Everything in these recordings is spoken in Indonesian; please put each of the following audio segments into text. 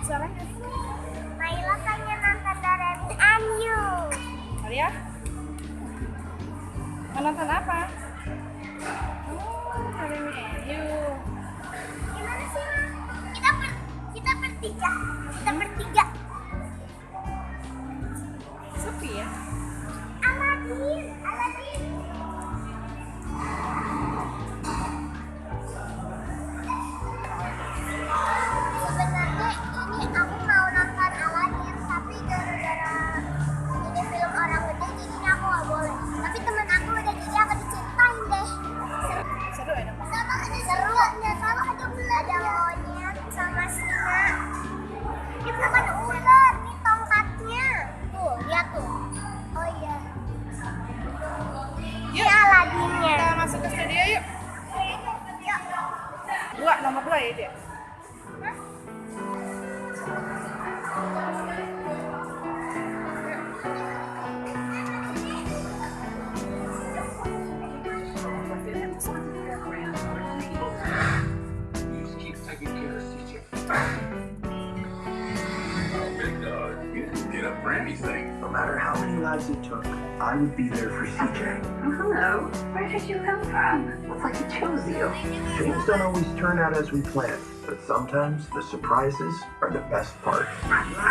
Suaranya. Naila pengen nonton Doraemon and You. Alia? Mau nonton apa? Oh, Doraemon and You. Gimana sih, Ma? Kita bertiga. Kita bertiga. Sepi ya? Aladin. Sebenarnya ini aku mau nonton Aladin, tapi gara-gara ini film orang gede jadinya aku nggak boleh. Tapi temen aku udah, jadi aku diceritain deh. Seru ya? Seru. Sama ada monyet sama singa. Ini bukan ular, ini tongkatnya. Tuh, lihat tuh. Oh iya. Ini Aladinnya. Kita masuk ke studio yuk. Yuk. Nomor 2 ya dia? No matter how many lives it took, I would be there for CJ. Oh, hello. Where did you come from? Looks like he chose you. Things don't always turn out as we planned, but sometimes the surprises are the best part. I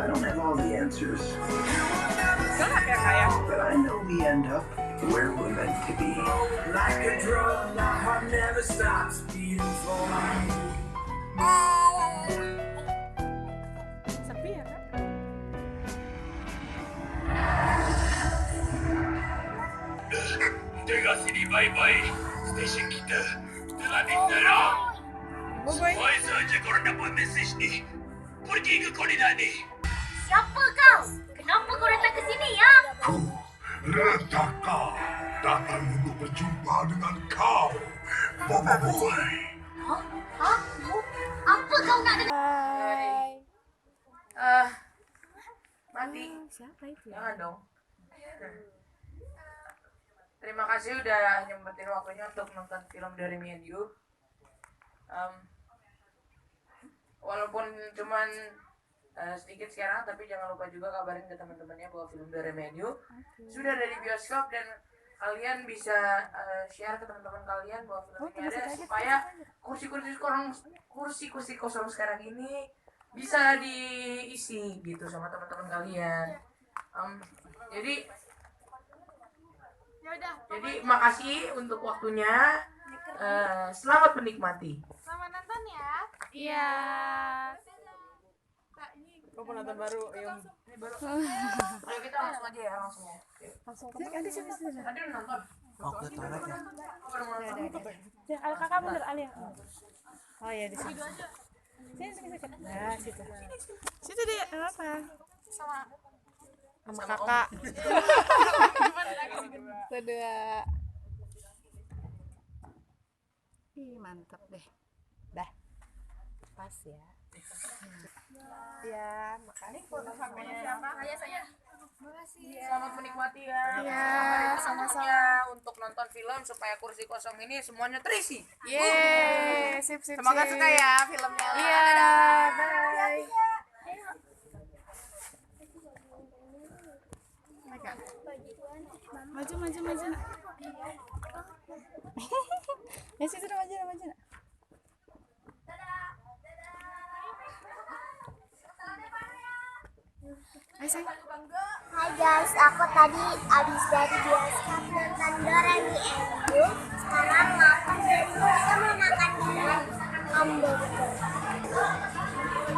don't have all the answers, Gelap ya kayak? but I know we end up where we're meant to be. Like a drum, my heart never stops beating for me. Sepi ya kan? Dengar sini baik-baik. Stesen kita telah diserang. Boboy. Semua saja korang dapat mesej ni. Pergi ke koordinat ni. Siapa kau? Kenapa kau datang ke sini, ya? Retaka datang untuk berjumpa dengan kau, Boboiboy. Hah? Apa kau nak dengar? Hai. Mati. Siapa itu ya? Jangan dong. Terima kasih udah nyempetin waktunya untuk nonton film Doraemon and You. Walaupun cuman sedikit sekarang, tapi jangan lupa juga kabarin ke teman-temannya bahwa film Doraemon and You sudah ada di bioskop, dan kalian bisa share ke teman-teman kalian bahwa film ini ada, supaya kursi-kursi kosong sekarang ini bisa diisi gitu sama teman-teman kalian. Jadi makasih untuk waktunya. Selamat menikmati. Selamat nonton ya. Iya. Kau penonton baru, Yum. Ini baru. Ayo kita langsung aja ya, langsung ya. Langsung. Nanti sini. Tadi udah nonton. Mau ke toilet ya? Aku udah mau nonton. Ya, kakak bener Alia. Oh iya di sini. Sini. Nah, situ. Situ dia, apa? Sama kakak. Berdua. Ih, mantap deh. Dah. Pas ya. Ya, makasih. Selamat menikmati ya. Iya, Sama-sama untuk nonton film supaya kursi kosong ini semuanya terisi. Yeay, sip. Semoga suka ya filmnya. Iya, bye. Maju. Ya situ maju. Ayo sayang. Hai guys, aku tadi abis dari bioskop nonton Doraemon and You. Sekarang makan dulu, kita mau makan di hamburger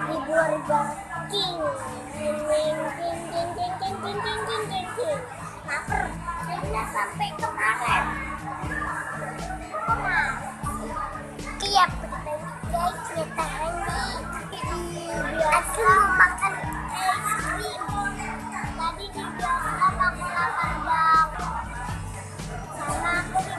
di Burger King. King. Lapar, kayaknya sampai kemarin. Iya, guys, kita di bioskop makan es krim. Tadi di bioskop aku lapar banget. Sama aku di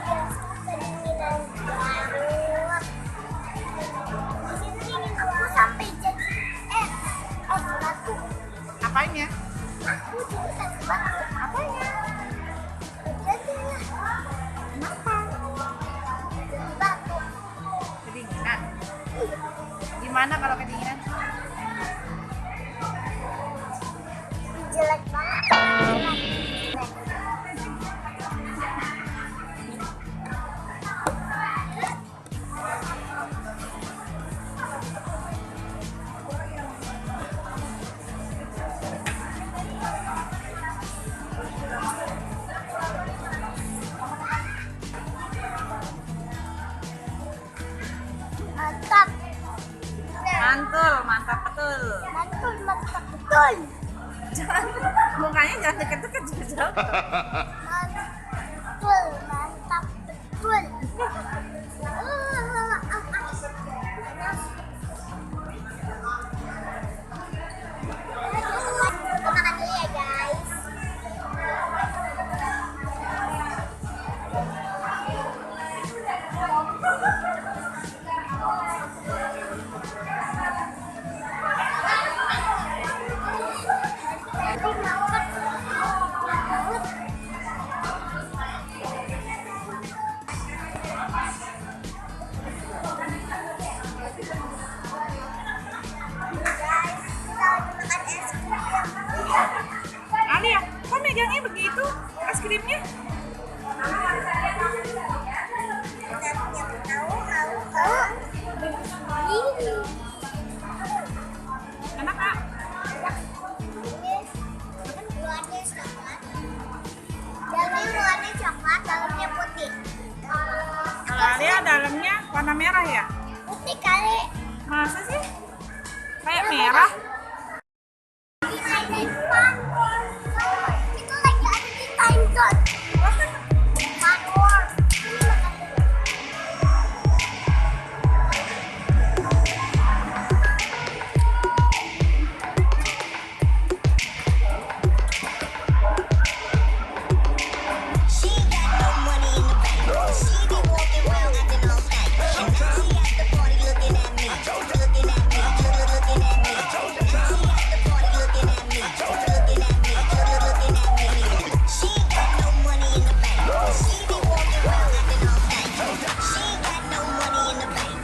Gimana kalau kedinginan? Jelek banget. Jelek. Mantap. Mantap betul. Mantap betul. Jangan, mukanya jangan deket-deket jauh. Mantap betul. Kita makan dulu ya guys. Alia, kok megangnya begitu es krimnya? Enak kak? Dalamnya warna coklat, dalamnya putih. Kalau Alia dalamnya warna merah ya? Putih kali. Masa sih? Kayak merah? Di time kita lagi ada di time zone. Fun World. She ain't got no money in the bank. She be walking around acting all stank. And now she at the party looking at me. Looking at me. Looking at me. She at the party looking at me. Looking at me. Looking at me. She ain't got no money in the bank. She be walking around acting all stank. She ain't got no money in the bank.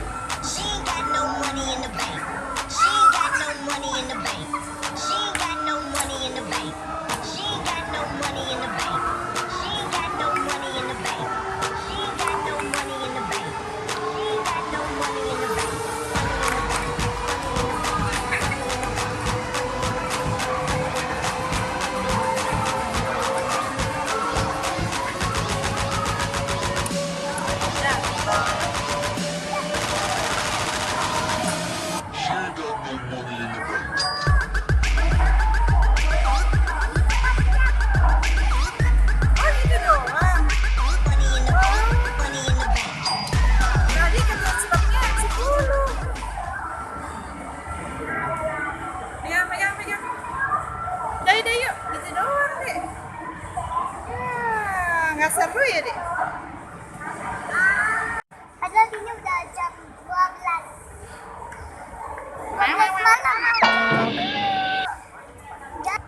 She ain't got no money in the bank. She ain't got no money in the bank. She ain't got no money in the bank. She ain't got no money in the bank. She ain't got no money in the bank. She ain't got no money in the bank. She ain't got no money in the bank. Oh gitu doang. Money in the bank. Money in the bank. Tadi kerja sebabnya 10. Ya, pegang. Udah yuk, gitu doang deh. Ya, nggak seru ya deh. Padahal ini udah jam 12. 12 malam.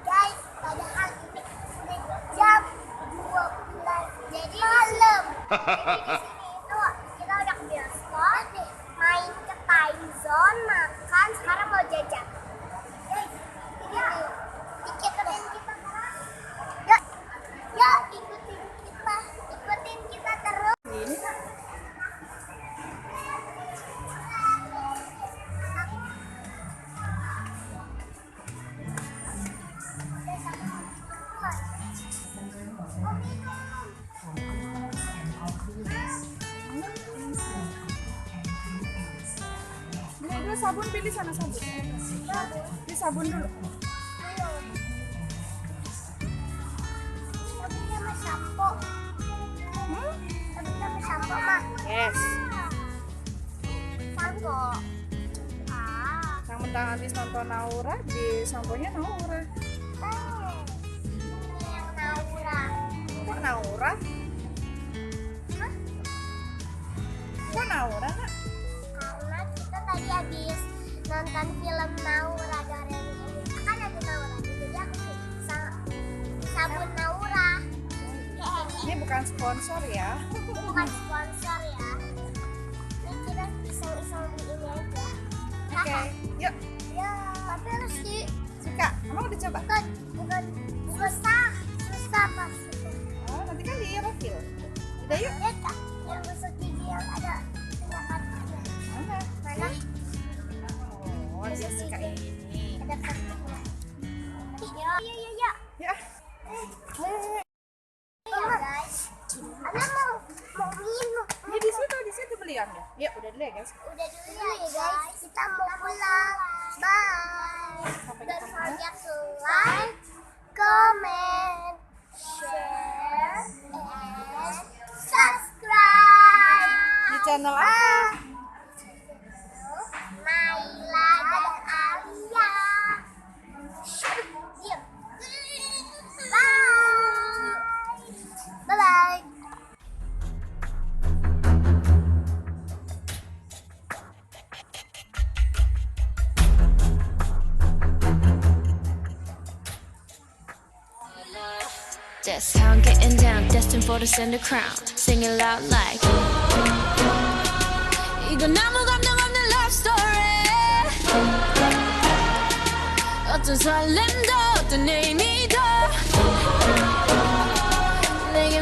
Guys, padahal ini udah jam 12. Jadi malam. Jadi di sini itu kita udah ke bioskop, main ke time zone, makan, sekarang mau jajan. Guys, ini nih, ikutin kita terus. Yuk, ikutin kita terus. Ini kak. Ini dulu sabun, pilih sana sabun. Pilih sabun dulu. Tapi sama sampo. Tapi sama sampo mah. Yes. Sampo. Yang mentang habis nonton Naura, di samponya Naura. Ini yang Naura. Kok Naura? Hah? Kok Naura kak? Karena kita tadi habis nonton film Naura Doremi. Kan ada Naura. Jadi aku sabun Naura. Ini bukan sponsor ya. Bukan sponsor ya. Ini kita iseng-iseng beli ini aja. Oke. Coba. Bukan susah masuk. Oh, nanti kan di refill. Udah yuk. Ya kak, yang masuk gigi yang ada kartunya. Mana? Oh, dia suka ini. Ada kartunya. Ya. Ya. Ya guys. Anak mau minum. Ya di situ beliannya. Ya, udah dulu ya, guys. Udah dulu ya guys, kita mau pulang. Bye. Don't forget to like, comment, share, and subscribe. Di channel apa? Naila dan Alia. Diam. Bye. Bye-bye. That's how I'm getting down, destined for the center crown. Singing loud like 이건 아무 감동 없는 love story. 어떤 설렘도 어떤 의미도 내게